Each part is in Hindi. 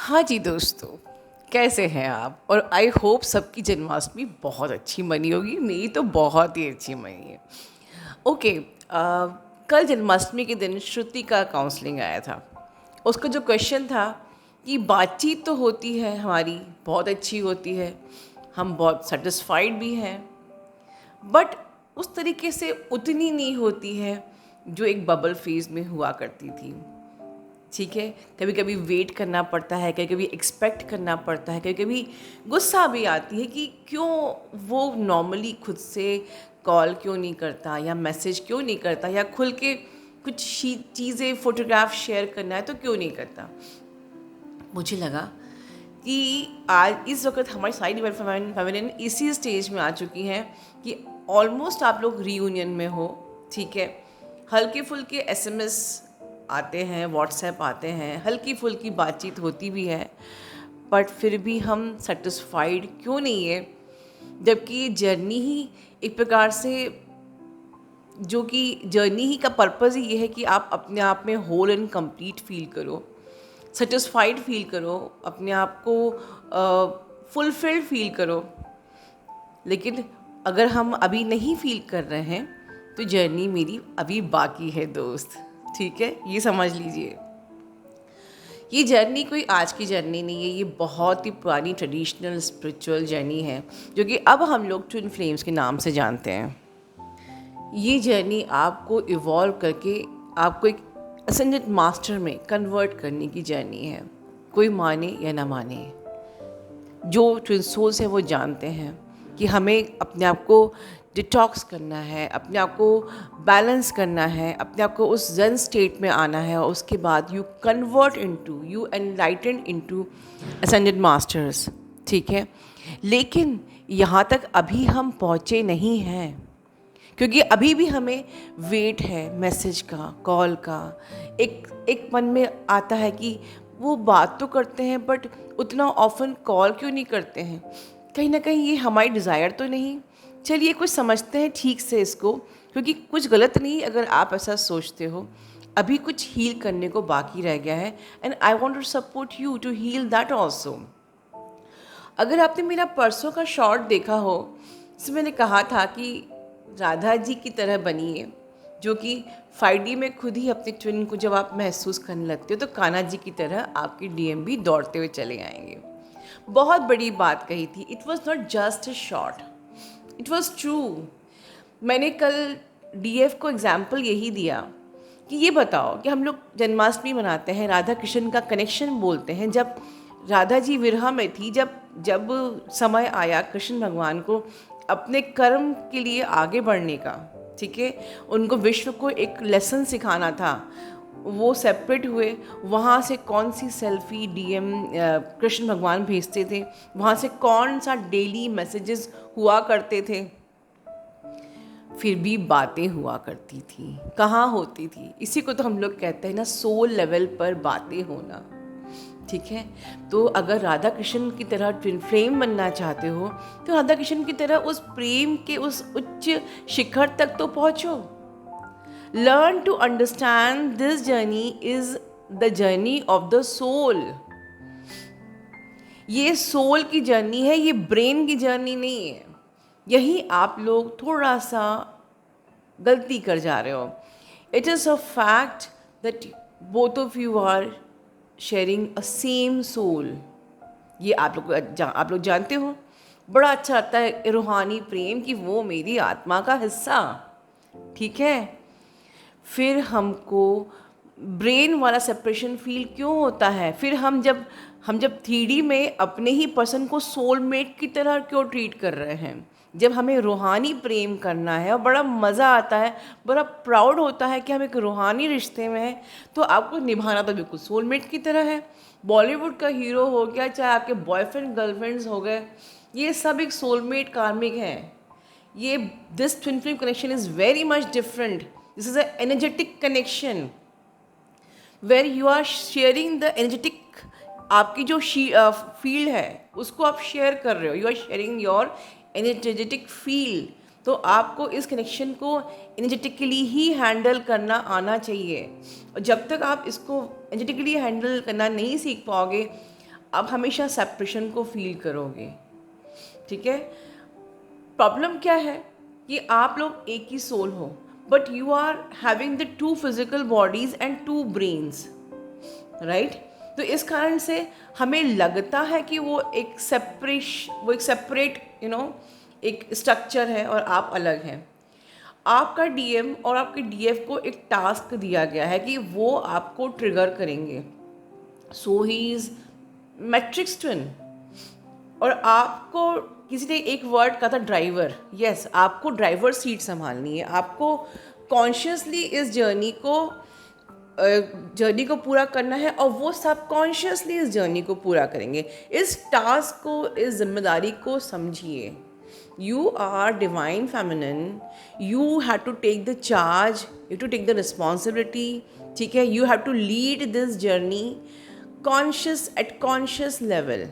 हाँ जी दोस्तों, कैसे हैं आप? और आई होप सबकी जन्माष्टमी बहुत अच्छी मनी होगी। मेरी तो बहुत ही अच्छी मनी है। ओके, कल जन्माष्टमी के दिन श्रुति का काउंसलिंग आया था। उसका जो क्वेश्चन था कि बातचीत तो होती है हमारी, बहुत अच्छी होती है, हम बहुत सेटिस्फाइड भी हैं, बट उस तरीके से उतनी नहीं होती है जो एक बबल फेज में हुआ करती थी। ठीक है, कभी कभी वेट करना पड़ता है, कभी कभी एक्सपेक्ट करना पड़ता है, कभी कभी गुस्सा भी आती है कि क्यों वो नॉर्मली खुद से कॉल क्यों नहीं करता या मैसेज क्यों नहीं करता या खुल के कुछ चीज़ें फोटोग्राफ शेयर करना है तो क्यों नहीं करता। मुझे लगा कि आज इस वक्त हमारी साइड फेमिनिन इसी स्टेज में आ चुकी हैं कि ऑलमोस्ट आप लोग रीयूनियन में हो। ठीक है, हल्के फुल्के एसएमएस आते हैं, व्हाट्सएप आते हैं, हल्की फुल्की बातचीत होती भी है, बट फिर भी हम सेटिस्फाइड क्यों नहीं है, जबकि ये जर्नी ही एक प्रकार से, जो कि जर्नी ही का पर्पज़ ही ये है कि आप अपने आप में होल एंड कंप्लीट फील करो, सेटिस्फाइड फील करो, अपने आप को फुलफिल्ड फील करो। लेकिन अगर हम अभी नहीं फील कर रहे हैं तो जर्नी मेरी अभी बाकी है दोस्त। ठीक है, ये समझ लीजिए। ये जर्नी कोई आज की जर्नी नहीं है, ये बहुत ही पुरानी ट्रेडिशनल स्पिरिचुअल जर्नी है जो कि अब हम लोग ट्विन फ्लेम्स के नाम से जानते हैं। ये जर्नी आपको इवॉल्व करके आपको एक असेंडेंट मास्टर में कन्वर्ट करने की जर्नी है। कोई माने या ना माने, जो ट्विन सोल्स हैं वो जानते हैं कि हमें अपने आप को डिटॉक्स करना है, अपने आप को बैलेंस करना है, अपने आप को उस ज़ेन स्टेट में आना है, और उसके बाद you enlighten into ascended masters. ठीक है, लेकिन यहाँ तक अभी हम पहुँचे नहीं हैं, क्योंकि अभी भी हमें वेट है मैसेज का, कॉल का। एक मन में आता है कि वो बात तो करते हैं बट उतना ऑफन कॉल क्यों नहीं करते हैं। कहीं ना कहीं ये हमारी डिज़ायर तो नहीं। चलिए कुछ समझते हैं ठीक से इसको, क्योंकि कुछ गलत नहीं अगर आप ऐसा सोचते हो। अभी कुछ हील करने को बाकी रह गया है, and I want to support you to heal that also. अगर आपने मेरा परसों का शॉर्ट देखा हो, इसमें मैंने कहा था कि राधा जी की तरह बनिए, जो कि 5D में खुद ही अपने ट्विन को जब आप महसूस करने लगते हो तो कान्हा जी की तरह आपके डीएम भी दौड़ते हुए चले आएंगे। बहुत बड़ी बात कही थी। It was not just a short, it was true. मैंने कल डीएफ को एग्जाम्पल यही दिया कि ये बताओ कि हम लोग जन्माष्टमी मनाते हैं, राधा कृष्ण का कनेक्शन बोलते हैं। जब राधा जी विरह में थी, जब जब समय आया कृष्ण भगवान को अपने कर्म के लिए आगे बढ़ने का, ठीक है, उनको विश्व को एक लेसन सिखाना था, वो सेपरेट हुए। वहाँ से कौन सी सेल्फी डीएम कृष्ण भगवान भेजते थे, वहाँ से कौन सा डेली मैसेजेस हुआ करते थे, फिर भी बातें हुआ करती थी। कहाँ होती थी? इसी को तो हम लोग कहते हैं ना, सोल लेवल पर बातें होना। ठीक है, तो अगर राधा कृष्ण की तरह ट्विन फ्लेम बनना चाहते हो तो राधा कृष्ण की तरह उस प्रेम के उस उच्च शिखर तक तो पहुँचो। Learn to understand this journey is the journey of the soul. ये सोल की जर्नी है, ये ब्रेन की जर्नी नहीं है। यही आप लोग थोड़ा सा गलती कर जा रहे हो। It is a fact that both of you are sharing a same soul. ये आप लोग जानते हो। बड़ा अच्छा लगता है रूहानी प्रेम कि वो मेरी आत्मा का हिस्सा। ठीक है, फिर हमको ब्रेन वाला सेपरेशन फील क्यों होता है? फिर हम जब 3D में अपने ही पर्सन को सोलमेट की तरह क्यों ट्रीट कर रहे हैं, जब हमें रूहानी प्रेम करना है और बड़ा मज़ा आता है, बड़ा प्राउड होता है कि हम एक रूहानी रिश्ते में हैं, तो आपको निभाना तो बिल्कुल सोलमेट की तरह है। बॉलीवुड का हीरो हो गया, चाहे आपके बॉयफ्रेंड गर्लफ्रेंड्स हो गए, ये सब एक सोलमेट कार्मिक हैं। ये this twin flame connection is very much different. This is a energetic connection where you are sharing the energetic. आपकी जो फील्ड है उसको आप शेयर कर रहे हो, you are sharing your energetic field. तो आपको इस कनेक्शन को एनर्जेटिकली ही हैंडल करना आना चाहिए। और जब तक आप इसको एनर्जेटिकली हैंडल करना नहीं सीख पाओगे, आप हमेशा सेपरेशन को फील करोगे, ठीक है। प्रॉब्लम क्या है कि आप लोग एक ही सोल हो, but you are having the 2 physical bodies and 2 brains, right. तो इस कारण से हमें लगता है कि वो एक सेपरेट एक स्ट्रक्चर है और आप अलग हैं। आपका डीएम और आपके डीएफ को एक टास्क दिया गया है कि वो आपको ट्रिगर करेंगे। सो ही इज मैट्रिक्स ट्विन। और आपको किसी ने एक वर्ड कहा था, ड्राइवर। यस, आपको ड्राइवर सीट संभालनी है। आपको कॉन्शियसली इस जर्नी को पूरा करना है और वो सबकॉन्शियसली इस जर्नी को पूरा करेंगे। इस टास्क को, इस जिम्मेदारी को समझिए। You are divine feminine. You have to take the charge. You have to take the responsibility. ठीक है, you have to lead this journey conscious level.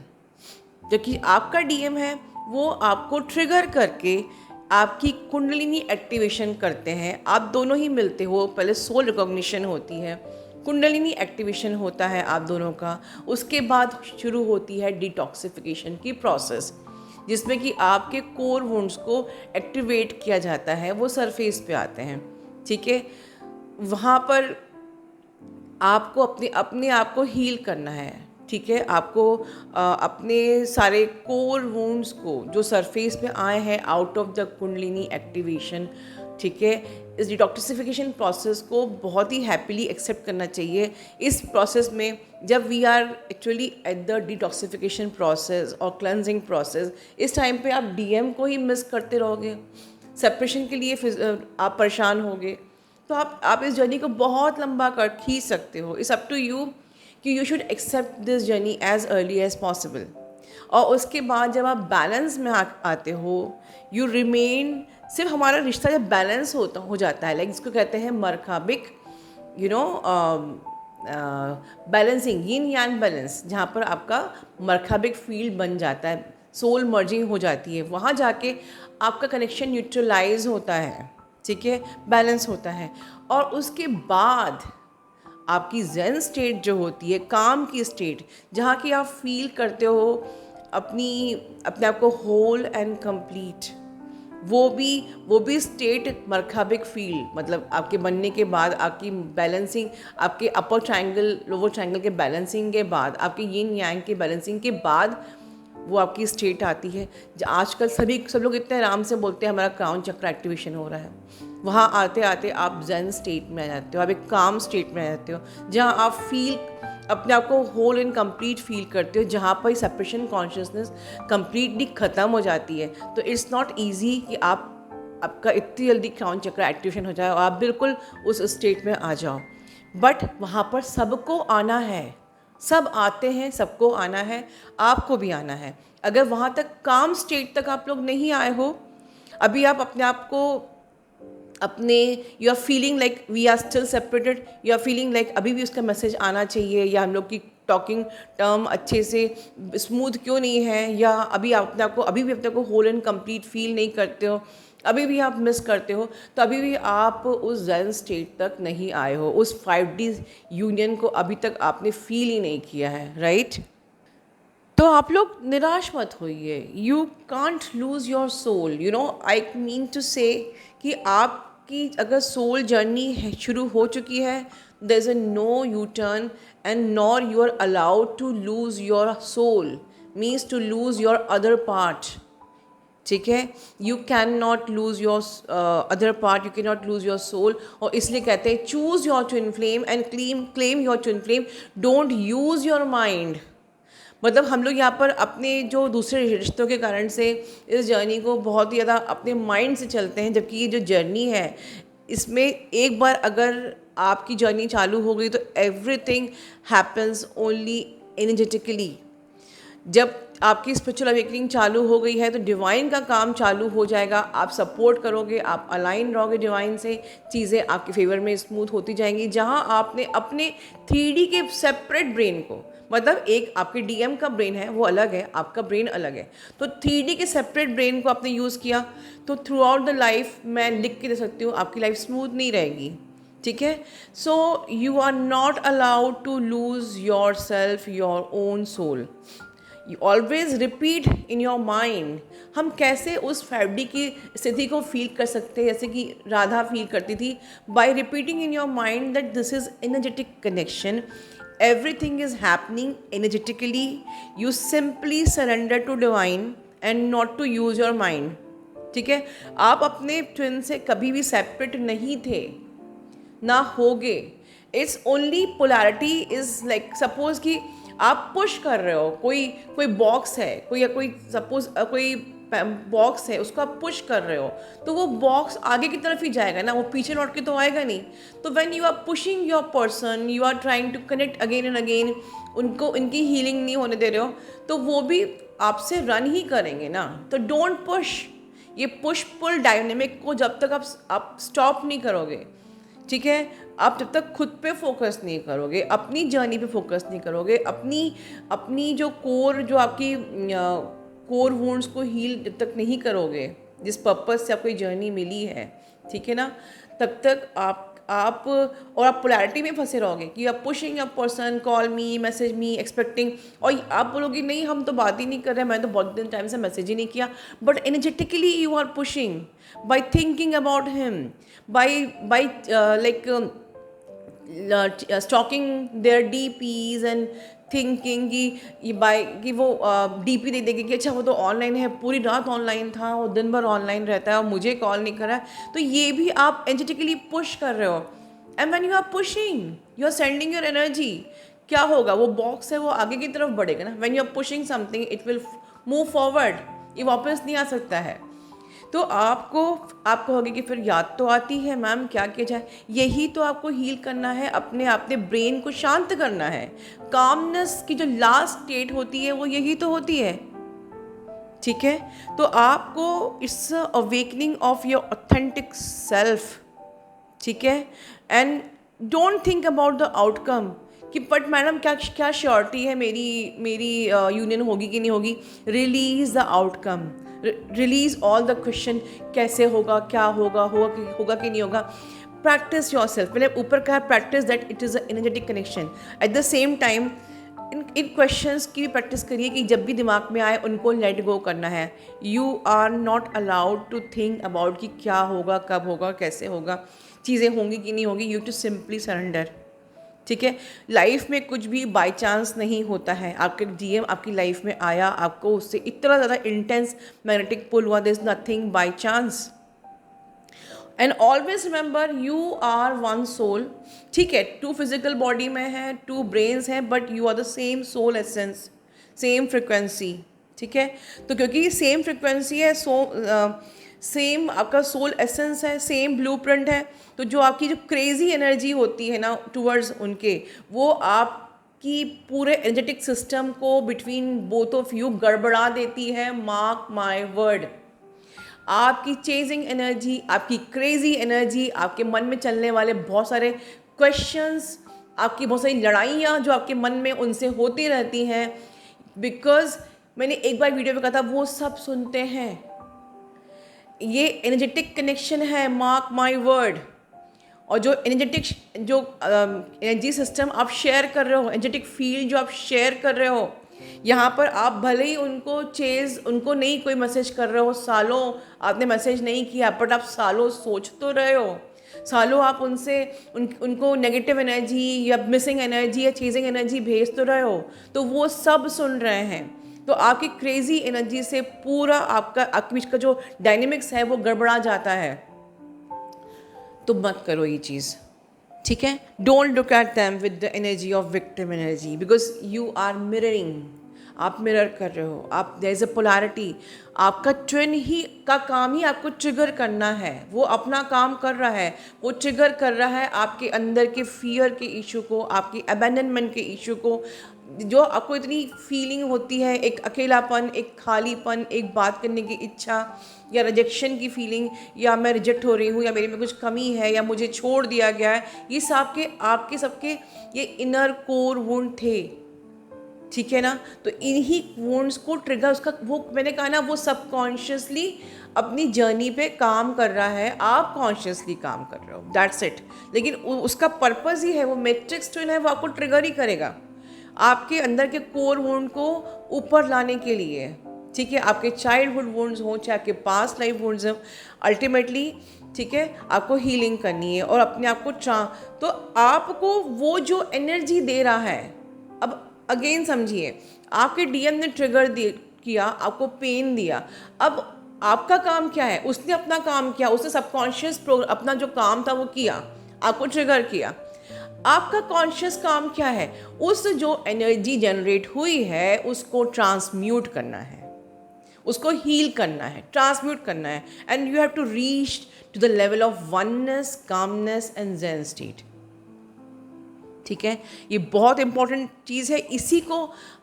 जो कि आपका डीएम है वो आपको ट्रिगर करके आपकी कुंडलिनी एक्टिवेशन करते हैं। आप दोनों ही मिलते हो, पहले सोल रिकॉग्निशन होती है, कुंडलिनी एक्टिवेशन होता है आप दोनों का। उसके बाद शुरू होती है डिटॉक्सिफिकेशन की प्रोसेस, जिसमें कि आपके कोर वुंड्स को एक्टिवेट किया जाता है, वो सरफेस पे आते हैं, ठीक है। वहाँ पर आपको अपने आप को हील करना है, ठीक है। आपको अपने सारे कोर वुंड्स को जो सरफेस पे आए हैं out of the kundalini activation, ठीक है, इस डिटॉक्सिफिकेशन प्रोसेस को बहुत ही हैप्पीली एक्सेप्ट करना चाहिए। इस प्रोसेस में जब we are actually at the detoxification process और क्लेंजिंग प्रोसेस, इस टाइम पे आप डीएम को ही मिस करते रहोगे, सेपरेशन के लिए आप परेशान होगे। तो आप इस जर्नी को बहुत लंबा कर खींच सकते हो। इट्स अप टू यू कि you should accept this journey as early as possible. और उसके बाद जब आप बैलेंस में आते हो, यू रिमेन, सिर्फ हमारा रिश्ता जब बैलेंस हो जाता है, लाइक जिसको कहते हैं मरखाबिक बैलेंसिंग, यिन यांग बैलेंस, जहाँ पर आपका मरखाबिक फील्ड बन जाता है, सोल मर्जिंग हो जाती है, वहाँ जाके आपका कनेक्शन न्यूट्रलाइज होता है, ठीक है, बैलेंस होता है। और उसके बाद आपकी जेन स्टेट जो होती है, काम की स्टेट, जहाँ की आप फील करते हो अपने आप को होल एंड कंप्लीट, वो भी स्टेट मरखाबिक फील, मतलब आपके बनने के बाद, आपकी बैलेंसिंग, आपके अपर ट्रायंगल लोअर ट्रायंगल के बैलेंसिंग के बाद, आपके यिन यांग के बैलेंसिंग के बाद वो आपकी स्टेट आती है। आजकल सब लोग इतने आराम से बोलते हैं हमारा क्राउन चक्र एक्टिवेशन हो रहा है। वहाँ आते आते आप जेन स्टेट में आ जाते हो, आप एक काम स्टेट में आ जाते हो, जहाँ आप फील अपने आप को होल एंड कंप्लीट फील करते हो, जहाँ पर सेपरेशन कॉन्शियसनेस कंप्लीटली ख़त्म हो जाती है। तो इट्स नॉट ईजी कि आपका इतनी जल्दी क्राउन चक्र एक्टिवेशन हो जाए और आप बिल्कुल उस स्टेट में आ जाओ। बट वहाँ पर सबको आना है, सब आते हैं, सबको आना है, आपको भी आना है। अगर वहाँ तक काम स्टेट तक आप लोग नहीं आए हो, अभी आप अपने आप को you are feeling like we are still separated, you are feeling like अभी भी उसका मैसेज आना चाहिए, या हम लोग की टॉकिंग टर्म अच्छे से स्मूथ क्यों नहीं है, या अभी भी अपने को होल एंड कंप्लीट फील नहीं करते हो, अभी भी आप मिस करते हो, तो अभी भी आप उस जेन स्टेट तक नहीं आए हो, उस 5D यूनियन को अभी तक आपने फील ही नहीं किया है, राइट। तो आप लोग निराश मत होइए, you can't lose your soul, I mean to say कि आपकी अगर सोल जर्नी शुरू हो चुकी है, there is a no U turn and nor you are allowed to lose your soul, means to lose your other part, ठीक है। You can not lose your other part, you can not lose your soul. और इसलिए कहते हैं choose your twin flame and claim your twin flame, don't use your mind. मतलब हम लोग यहाँ पर अपने जो दूसरे रिश्तों के कारण से इस जर्नी को बहुत ही ज़्यादा अपने माइंड से चलते हैं, जबकि ये जो जर्नी है इसमें एक बार अगर आपकी जर्नी चालू हो गई तो एवरीथिंग हैपन्स ओनली एनर्जेटिकली। जब आपकी स्पिरिचुअल अवेकनिंग चालू हो गई है तो डिवाइन का काम चालू हो जाएगा, आप सपोर्ट करोगे, आप अलाइन रहोगे डिवाइन से, चीज़ें आपके फेवर में स्मूथ होती जाएंगी। जहाँ आपने अपने 3D के सेपरेट ब्रेन को, मतलब एक आपके डीएम का ब्रेन है वो अलग है, आपका ब्रेन अलग है, तो 3D के सेपरेट ब्रेन को आपने यूज़ किया, तो थ्रू आउट द लाइफ मैं लिख के दे सकती हूँ आपकी लाइफ स्मूथ नहीं रहेगी, ठीक है. So you are not allowed to lose your self, your own soul. You always repeat in your mind. हम कैसे उस फैमिली की स्थिति को फील कर सकते हैं जैसे कि राधा फील करती थी, bye repeating in your mind that this is energetic connection, everything is happening energetically. You simply surrender to divine and not to use your mind. ठीक है. आप अपने ट्विन से कभी भी सेपरेट नहीं थे, ना होगे. It's only polarity is like, suppose कि आप पुश कर रहे हो, कोई कोई बॉक्स है, कोई या कोई सपोज कोई बॉक्स है, उसको आप पुश कर रहे हो तो वो बॉक्स आगे की तरफ ही जाएगा ना, वो पीछे लौट के तो आएगा नहीं. तो when you are pushing your person, you are trying to connect again and again, उनको इनकी हीलिंग नहीं होने दे रहे हो, तो वो भी आपसे रन ही करेंगे ना. तो डोंट पुश. ये पुश पुल डायनेमिक को जब तक आप स्टॉप नहीं करोगे, ठीक है, आप जब तक खुद पे फोकस नहीं करोगे, अपनी जर्नी पे फोकस नहीं करोगे, अपनी जो कोर, जो आपकी कोर वुंड्स को हील जब तक नहीं करोगे, जिस पर्पस से आपको ये जर्नी मिली है, ठीक है ना, तब तक आप पोलैरिटी में फंसे रहोगे कि आप pushing a person, call me, message me, expecting, और आप बोलोगे नहीं हम तो बात ही नहीं कर रहे, मैं तो बहुत दिन टाइम से मैसेज ही नहीं किया, but energetically you are pushing by thinking about him, by like stalking their DPs and thinking कि वो डीपी दे देगी कि अच्छा वो तो ऑनलाइन है, पूरी रात ऑनलाइन था, वो दिन भर ऑनलाइन रहता है और मुझे कॉल नहीं कर रहा है. तो ये भी आप एनर्जेटिकली पुश कर रहे हो. And when you are pushing, you are sending your energy. क्या होगा, वो बॉक्स है वो आगे की तरफ बढ़ेगा ना. When you are pushing something it will move forward, ये वापस नहीं आ सकता है. तो आपको होगी कि फिर याद तो आती है मैम, क्या किया जाए. यही तो आपको हील करना है, अपने ब्रेन को शांत करना है. कामनेस की जो लास्ट स्टेट होती है वो यही तो होती है, ठीक है. तो आपको it's awakening of your authentic self, ठीक है. And don't think about the outcome कि बट मैडम क्या श्योरिटी है मेरी यूनियन होगी कि नहीं होगी. Release the outcome, release all the question, कैसे होगा, क्या होगा कि नहीं होगा. Practice your self. मैंने ऊपर कहा practice that it is a energetic connection. At the same time in questions की भी प्रैक्टिस करिए कि जब भी दिमाग में आए उनको लेट गो करना है. You are not allowed to think about कि क्या होगा, कब होगा, कैसे होगा, चीज़ें होंगी कि नहीं होगी. यू टू सिंपली सरेंडर, ठीक है. लाइफ में कुछ भी बाय चांस नहीं होता है. आपके डीएम आपकी लाइफ में आया, आपको उससे इतना ज़्यादा इंटेंस मैग्नेटिक पुल हुआ, this nothing by chance. And always remember you are one soul, ठीक है. 2 फिजिकल बॉडी में है, 2 ब्रेन्स हैं, but you are the same soul essence, same frequency, ठीक है. तो क्योंकि सेम फ्रिक्वेंसी है, सेम आपका सोल एसेंस है, सेम ब्लूप्रिंट है, तो जो आपकी जो क्रेजी एनर्जी होती है ना टूवर्ड्स उनके, वो आपकी पूरे एनर्जेटिक सिस्टम को बिटवीन बोथ ऑफ यू गड़बड़ा देती है. Mark my word. आपकी चेजिंग एनर्जी, आपकी क्रेजी एनर्जी, आपके मन में चलने वाले बहुत सारे क्वेश्चंस, आपकी बहुत सारी लड़ाइयाँ जो आपके मन में उनसे होती रहती हैं, बिकॉज मैंने एक बार वीडियो में कहा था वो सब सुनते हैं. ये एनर्जेटिक कनेक्शन है, मार्क माय वर्ड. और जो एनर्जी सिस्टम आप शेयर कर रहे हो, एनर्जेटिक फील्ड जो आप शेयर कर रहे हो, यहाँ पर आप भले ही उनको नहीं कोई मैसेज कर रहे हो, सालों आपने मैसेज नहीं किया, बट आप सालों सोच तो रहे हो, सालों आप उनको नेगेटिव एनर्जी या मिसिंग एनर्जी या चेजिंग एनर्जी भेज तो रहे हो, तो वो सब सुन रहे हैं. तो आपकी क्रेजी एनर्जी से पूरा आपके बीच का जो डायनेमिक्स है वो गड़बड़ा जाता है. तो मत करो ये चीज़, ठीक है. Don't look at them with the energy of victim energy, because you are mirroring. आप मिरर कर रहे हो, आप देयर इज़ अ पोलैरिटी. आपका ट्विन ही का काम ही आपको ट्रिगर करना है, वो अपना काम कर रहा है, वो ट्रिगर कर रहा है आपके अंदर के फियर के इशू को, आपकी अबैंडनमेंट के इशू को, जो आपको इतनी फीलिंग होती है, एक अकेलापन, एक खालीपन, एक बात करने की इच्छा, या रिजेक्शन की फीलिंग, या मैं रिजेक्ट हो रही हूँ, या मेरे में कुछ कमी है, या मुझे छोड़ दिया गया है. ये आपके सबके ये इनर कोर वुंड थे, ठीक है ना। तो इन्हीं वुंड्स को ट्रिगर, उसका वो मैंने कहा ना, वो सबकॉन्शियसली अपनी जर्नी पे काम कर रहा है, आप कॉन्शियसली काम कर रहे हो, दैट्स इट। लेकिन उसका पर्पज़ ही है, वो मैट्रिक्स ट्विन है, वो आपको ट्रिगर ही करेगा आपके अंदर के कोर वुंड को ऊपर लाने के लिए। ठीक है, आपके चाइल्डहुड वुंड्स हों चाहे आपके पास्ट लाइफ वुंड्स हों, अल्टीमेटली ठीक है आपको हीलिंग करनी है और अपने आप को तो आपको वो जो एनर्जी दे रहा है, अब अगेन समझिए, आपके डीएम ने ट्रिगर किया, आपको पेन दिया, अब आपका काम क्या है? उसने अपना काम किया, उसने सबकॉन्शियस अपना जो काम था वो किया, आपको ट्रिगर किया। आपका कॉन्शियस काम क्या है? उस जो एनर्जी जनरेट हुई है उसको ट्रांसम्यूट करना है, उसको हील करना है, ट्रांसम्यूट करना है, and you have to reach to the level of oneness, calmness and Zen state. ठीक है, ये बहुत इंपॉर्टेंट चीज़ है। इसी को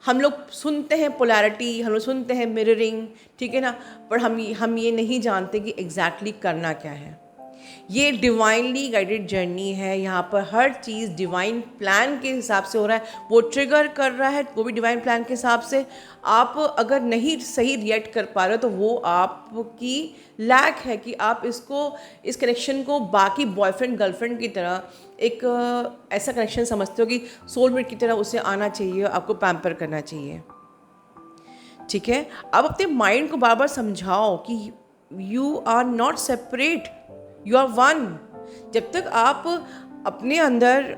हम लोग सुनते हैं पोलैरिटी, हम लोग सुनते हैं मिररिंग, ठीक है ना, पर हम ये नहीं जानते कि एग्जैक्टली करना क्या है। ये डिवाइनली गाइडेड जर्नी है, यहाँ पर हर चीज़ डिवाइन प्लान के हिसाब से हो रहा है, वो ट्रिगर कर रहा है वो भी डिवाइन प्लान के हिसाब से। आप अगर नहीं सही रिएक्ट कर पा रहे हो तो वो आपकी लैक है कि आप इस कनेक्शन को बाकी बॉयफ्रेंड गर्लफ्रेंड की तरह एक ऐसा कनेक्शन समझते हो कि सोलमेट की तरह उसे आना चाहिए, आपको पैम्पर करना चाहिए। ठीक है, अब अपने माइंड को बार बार समझाओ कि you are not separate, you are one. जब तक आप अपने अंदर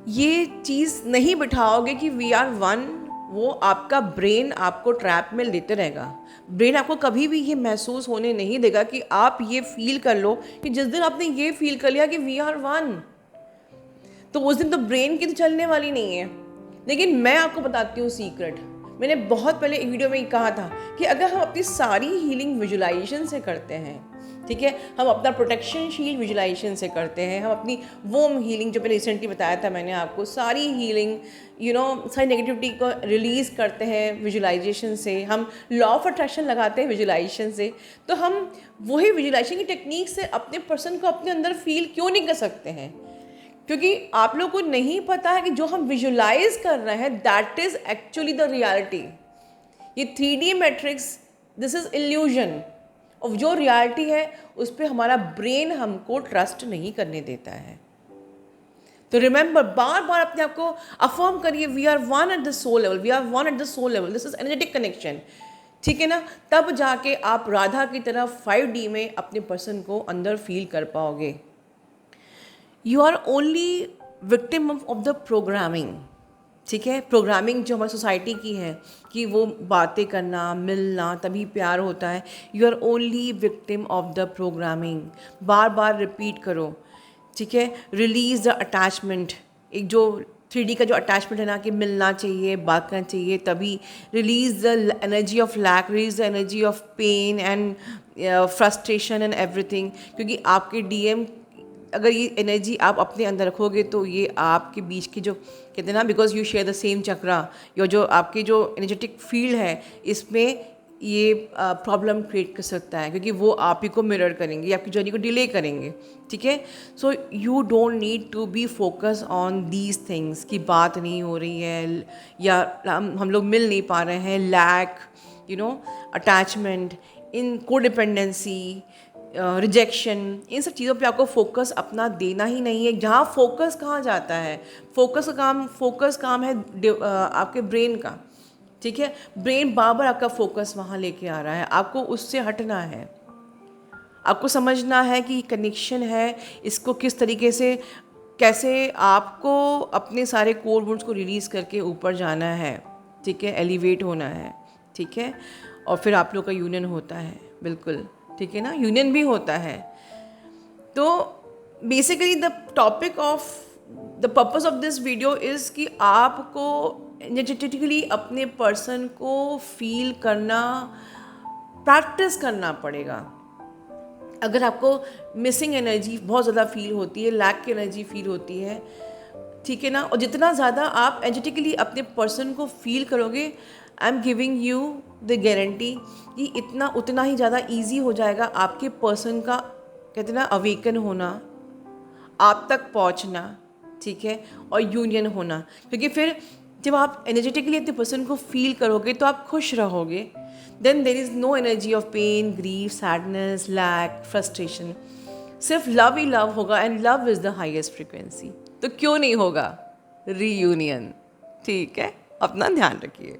ये चीज़ नहीं बिठाओगे कि वी आर वन, वो आपका ब्रेन आपको ट्रैप में लेते रहेगा। ब्रेन आपको कभी भी ये महसूस होने नहीं देगा कि आप ये फील कर लो कि जिस दिन आपने ये फील कर लिया कि वी आर वन, तो उस दिन तो ब्रेन की तो चलने वाली नहीं है। लेकिन मैं आपको बताती हूँ सीक्रेट। मैंने बहुत पहले एक वीडियो में कहा था कि अगर हम अपनी सारी हीलिंग विजुलाइजेशन से करते हैं, ठीक है, हम अपना प्रोटेक्शन शील्ड विजुलाइजेशन से करते हैं, हम अपनी वोम हीलिंग जो मैंने रिसेंटली बताया था मैंने आपको, सारी हीलिंग सारी नेगेटिविटी को रिलीज़ करते हैं विजुलाइजेशन से, हम लॉ ऑफ अट्रैक्शन लगाते हैं विजुलाइजेशन से, तो हम वही विजुलाइजेशन की टेक्निक से अपने पर्सन को अपने अंदर फील क्यों नहीं कर सकते हैं? क्योंकि आप लोगों को नहीं पता है कि जो हम विजुलाइज कर रहे हैं that is actually the reality. ये 3D matrix, this is illusion. और जो रियलिटी है उस पर हमारा ब्रेन हमको ट्रस्ट नहीं करने देता है। तो रिमेंबर, बार बार अपने आप को अफर्म करिए, we are one at the soul level, we are one at the soul level, this is energetic connection. ठीक है ना, तब जाके आप राधा की तरह 5D में अपने पर्सन को अंदर फील कर पाओगे। You are only victim of the programming. ठीक है, प्रोग्रामिंग जो हमारी सोसाइटी की है कि वो बातें करना, मिलना तभी प्यार होता है, you are only victim of the programming. बार बार रिपीट करो, ठीक है, रिलीज़ द अटैचमेंट। एक जो 3D का जो अटैचमेंट है ना कि मिलना चाहिए, बात करना चाहिए, तभी release the energy of lack, release the energy of pain and frustration and everything. क्योंकि आपके डीएम, अगर ये एनर्जी आप अपने अंदर रखोगे तो ये आपके बीच की जो कहते हैं ना, because you share the same chakra, या जो आपकी जो एनर्जेटिक फील्ड है इसमें ये प्रॉब्लम क्रिएट कर सकता है, क्योंकि वो आप ही को मिरर करेंगे, आपकी जर्नी को डिले करेंगे। ठीक है, so you don't need to be focus on these things कि बात नहीं हो रही है या हम लोग मिल नहीं पा रहे हैं, लैक अटैचमेंट, इन कोडिपेंडेंसी, रिजेक्शन, इन सब चीज़ों पे आपको फोकस अपना देना ही नहीं है। जहाँ फोकस कहाँ जाता है, फोकस काम है आपके ब्रेन का। ठीक है, ब्रेन बार बार आपका फोकस वहाँ लेके आ रहा है, आपको उससे हटना है। आपको समझना है कि कनेक्शन है, इसको किस तरीके से, कैसे आपको अपने सारे कोर वुंड्स को रिलीज़ करके ऊपर जाना है। ठीक है, एलिवेट होना है। ठीक है, और फिर आप लोग का यूनियन होता है, बिल्कुल ठीक है ना, यूनियन भी होता है। तो basically the topic of the purpose of this video is कि आपको एनर्जेटिकली अपने पर्सन को फील करना, प्रैक्टिस करना पड़ेगा। अगर आपको मिसिंग एनर्जी बहुत ज़्यादा फील होती है, लैक की एनर्जी फील होती है, ठीक है ना, और जितना ज़्यादा आप एनर्जेटिकली अपने पर्सन को फील करोगे, I am giving you the guarantee कि उतना ही ज़्यादा ईजी हो जाएगा आपके पर्सन का, कहते हैं ना, अवेकन होना, आप तक पहुंचना। ठीक है, और यूनियन होना। क्योंकि फिर जब आप एनर्जेटिकली अपने पर्सन को फील करोगे तो आप खुश रहोगे. Then there is no energy of pain, grief, sadness, lack, frustration. सिर्फ लव ही लव होगा and love is the highest frequency. तो क्यों नहीं होगा रीयूनियन. ठीक है, अपना ध्यान रखिए.